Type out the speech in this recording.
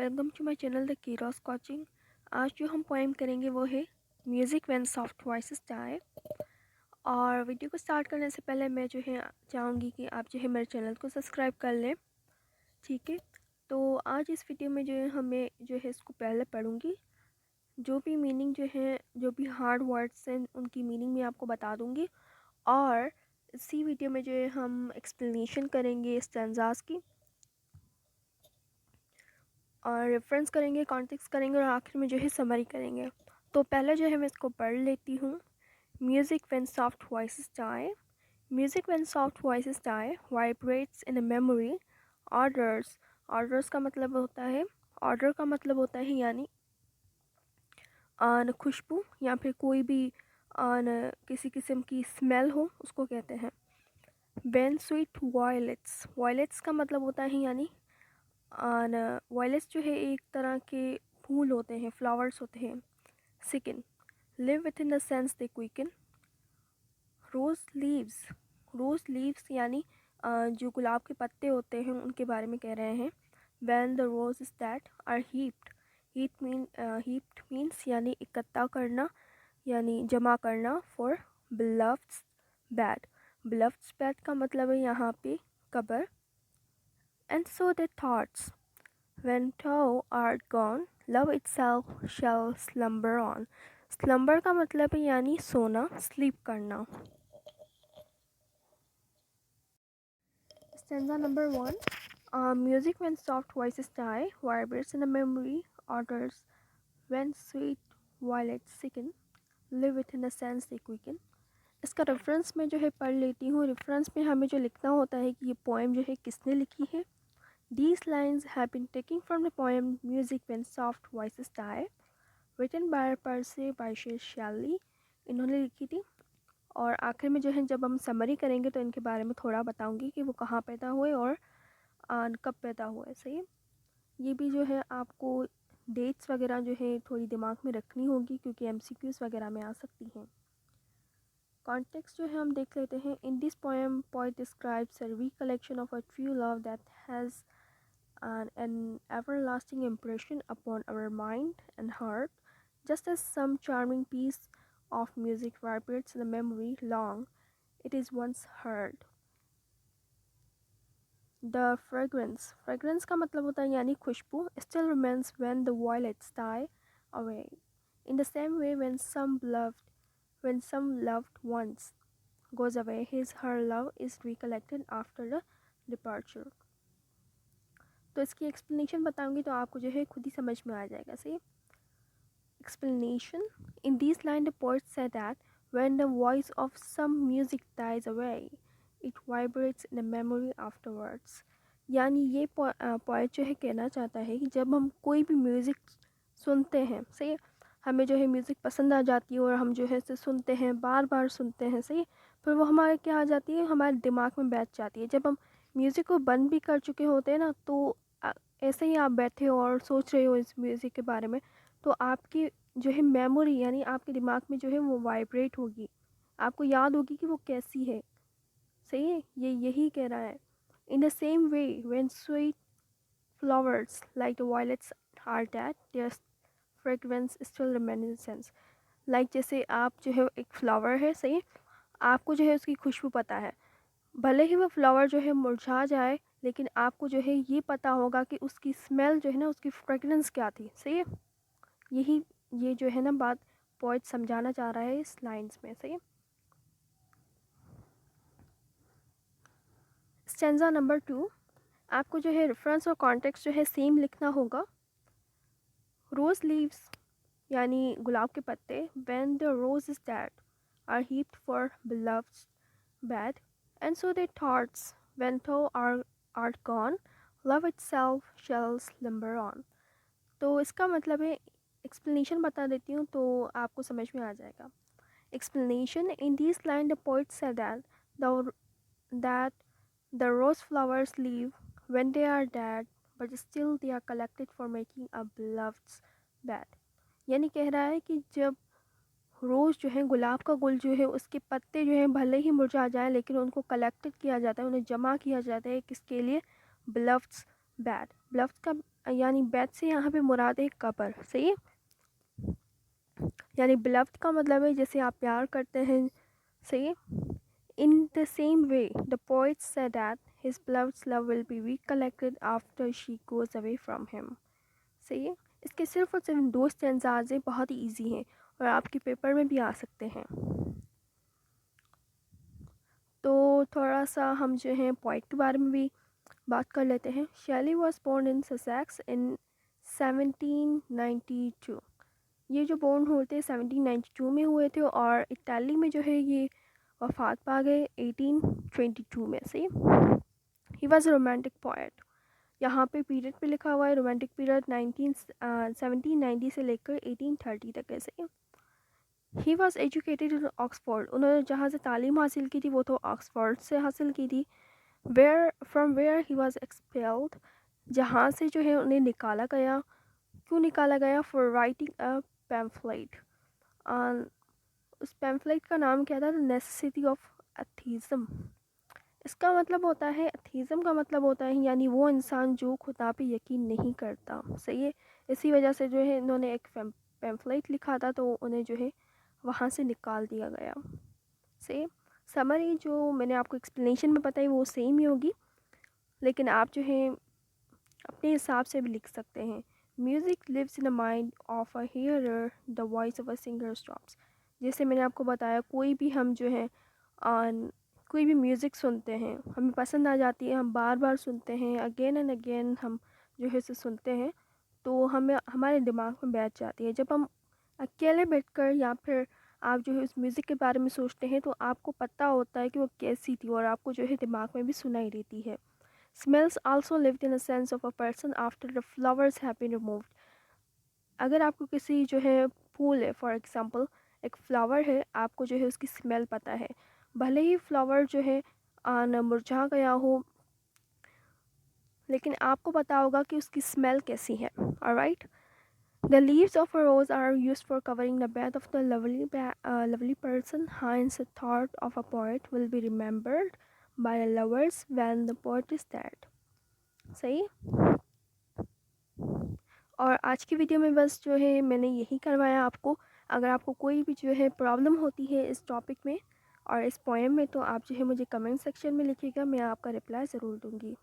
Welcome to my channel the Kiros coaching. आज जो हम पोएम करेंगे वो है music when soft voices die. और वीडियो को स्टार्ट करने से पहले मैं जो है चाहूँगी कि आप जो है मेरे चैनल को सब्सक्राइब कर लें। ठीक है, तो आज इस वीडियो में जो है हमें जो है इसको पहले पढ़ूँगी, जो भी मीनिंग जो है, जो भी हार्ड वर्ड्स हैं उनकी मीनिंग मैं आपको बता दूँगी। और इसी वीडियो में जो है हम एक्सप्लेनेशन करेंगे स्टैंजास की, और रेफरेंस करेंगे, कॉन्टेक्स्ट करेंगे, और आखिर में जो है समरी करेंगे। तो पहले जो है मैं इसको पढ़ लेती हूँ। Music when soft voices die. Music when soft voices die vibrates in a memory. Odours, odours का मतलब होता है, ऑर्डर का मतलब होता है यानी खुशबू या फिर कोई भी किसी किस्म की स्मेल हो उसको कहते हैं। व्हेन स्वीट वायलेट्स, वायलेट्स का मतलब होता है यानी वायलेट्स जो है एक तरह के फूल होते हैं, फ्लावर्स होते हैं। Second, live within the sense they quicken. Rose leaves, rose leaves यानी जो गुलाब के पत्ते होते हैं उनके बारे में कह रहे हैं। When the rose is that are heaped, heaped means यानी इकट्ठा करना यानी जमा करना। For beloved's bed, beloved's bed का मतलब है यहाँ पे कब्र। And so the thoughts when thou art gone, love itself shall slumber on. Slumber का मतलब है यानी सोना, स्लीप करना। Stanza number 1. Music when soft voices die, vibrates in the memory, orders when sweet violets sicken, live within the sense they quicken. इसका reference में जो है पढ़ लेती हूँ। रेफरेंस में हमें जो लिखना होता है कि ये पोएम जो है किसने लिखी है। These lines have been taken from the poem Music When Soft Voices Die, written by Percy Bysshe Shelley। इन्होंने लिखी थी। और आखिर में जो है जब हम समरी करेंगे तो इनके बारे में थोड़ा बताऊंगी कि वो कहाँ पैदा हुए और कब पैदा हुए। सही है, ये भी जो है आपको डेट्स वगैरह जो है थोड़ी दिमाग में रखनी होगी क्योंकि एमसीक्यूज वगैरह में आ सकती हैं। कॉन्टेक्स्ट जो है हम देख लेते हैं। In this poem poet describes a recollection of a true love that has an everlasting impression upon our mind and heart, just as some charming piece of music vibrates in the memory long it is once heard. The fragrance, fragrance का मतलब होता है यानी खुशबू, still remains when the violets die away. In the same way, when some loved ones goes away, her love is recollected after the departure. तो इसकी explanation बताऊंगी तो आपको जो है खुद ही समझ में आ जाएगा। सही, explanation. In this line, the poet said that when the voice of some music dies away, it vibrates in the memory afterwards. यानी ये पोएट जो है कहना चाहता है कि जब हम कोई भी म्यूज़िक सुनते हैं, सही, हमें जो है म्यूज़िक पसंद आ जाती है और हम जो है इसे सुनते हैं, बार बार सुनते हैं, सही, फिर वो हमारे क्या आ जाती है, हमारे दिमाग में बैठ जाती है। जब हम म्यूज़िक को बंद भी कर चुके होते हैं ना, तो ऐसे ही आप बैठे हो और सोच रहे हो इस म्यूज़िक के बारे में, तो आपकी जो है मेमोरी यानी आपके दिमाग में जो है वो वाइब्रेट होगी, आपको याद होगी कि वो कैसी है। सही है, ये यही कह रहा है। In the same way when sweet flowers like the violets are dead, their fragrance still remain in sense. Like जैसे आप जो है एक फ्लावर है, सही, आपको जो है उसकी खुशबू पता है, भले ही वो फ्लावर जो है मुरझा जाए लेकिन आपको जो है ये पता होगा कि उसकी स्मेल जो है ना, उसकी फ्रेगरेंस क्या थी। सही है, यही ये जो है ना बात पोएट समझाना चाह रहा है इस लाइंस में। सही है। स्टेंजा नंबर 2, आपको जो है रेफरेंस और कॉन्टेक्स्ट जो है सेम लिखना होगा। रोज लीव्स यानी गुलाब के पत्ते, when the rose is dead are heaped for beloved's bed, and so they thoughts when thou art gone, love itself shall slumber on। तो इसका मतलब है, एक्सप्लेनेशन बता देती हूँ तो आपको समझ में आ जाएगा। Explanation. In this line, the poet said that the rose flowers leave when they are dead, but still they are collected for making a beloved's bed। यानी कह रहा है कि जब रोज़ जो है, गुलाब का गुल जो है, उसके पत्ते जो हैं भले ही मुरझा जाए लेकिन उनको कलेक्टेड किया जाता है, उन्हें जमा किया जाता है किसके लिए, बिलव्ड्स बेड। बिलव्ड्स का यानी बेड से यहाँ पे मुराद है कब्र, सही है। यानी बिलव्ड का मतलब है जैसे आप प्यार करते हैं, सही है। In the same way the poet said that his beloved's love will be recollected after she goes away from him, सही है। इसके सिर्फ और सिर्फ दो स्टेंजाज हैं, बहुत ही ईजी हैं और आपके पेपर में भी आ सकते हैं। तो थोड़ा सा हम जो है पोइट के बारे में भी बात कर लेते हैं। शेली वॉज बोर्न इन ससेक्स इन 1792। ये जो बोर्न हुए थे 1792 में हुए थे और इटाली में जो है ये वफात पा गए 1822 में से। He was romantic poet. यहाँ पे पीरियड पे लिखा हुआ है रोमांटिक पीरियड 1790 से लेकर 1830 तक है, सही। He was educated in Oxford. उन्होंने जहाँ से तालीम हासिल की थी वो तो ऑक्सफोर्ड से हासिल की थी। वेयर ही वॉज एक्सपेल्ड, जहाँ से जो है उन्हें निकाला गया। क्यों निकाला गया? For writing a pamphlet. उस पैम्फलेट का नाम क्या था? The necessity of atheism. इसका मतलब होता है, एथीज़म का मतलब होता है यानी वो इंसान जो खुदा पे यकीन नहीं करता, सही है। इसी वजह से जो है इन्होंने एक पैम्फलेट लिखा था तो उन्हें जो है वहाँ से निकाल दिया गया, सही। समरी जो मैंने आपको एक्सप्लेनेशन में बताई वो सेम ही होगी, लेकिन आप जो है अपने हिसाब से भी लिख सकते हैं। Music lives in the mind of a hearer, the voice of a singer stops. जैसे मैंने आपको बताया कोई भी हम जो है कोई भी म्यूज़िक सुनते हैं, हमें पसंद आ जाती है, हम बार बार सुनते हैं, अगेन एंड अगेन हम जो है इसे सुनते हैं तो हमें हमारे दिमाग में बैठ जाती है। जब हम अकेले बैठकर या फिर आप जो है उस म्यूज़िक के बारे में सोचते हैं तो आपको पता होता है कि वो कैसी थी और आपको जो है दिमाग में भी सुनाई देती है। Smells also lived in a sense of a person after the flowers have been removed. अगर आपको किसी जो है फूल है, फॉर एग्ज़ाम्पल एक फ्लावर है, आपको जो है उसकी स्मेल पता है, भले ही फ्लावर जो है न मुरझा गया हो, लेकिन आपको पता होगा कि उसकी स्मेल कैसी है। Alright. The leaves of a rose are used for covering the bed of the lovely person. Hence, the thought of a poet will be remembered by the lovers when the poet is dead. सही। और आज की video में बस जो है मैंने यही करवाया आपको। अगर आपको कोई भी जो है प्रॉब्लम होती है इस टॉपिक में और इस पोएम में तो आप जो है मुझे कमेंट सेक्शन में लिखिएगा, मैं आपका रिप्लाई ज़रूर दूँगी।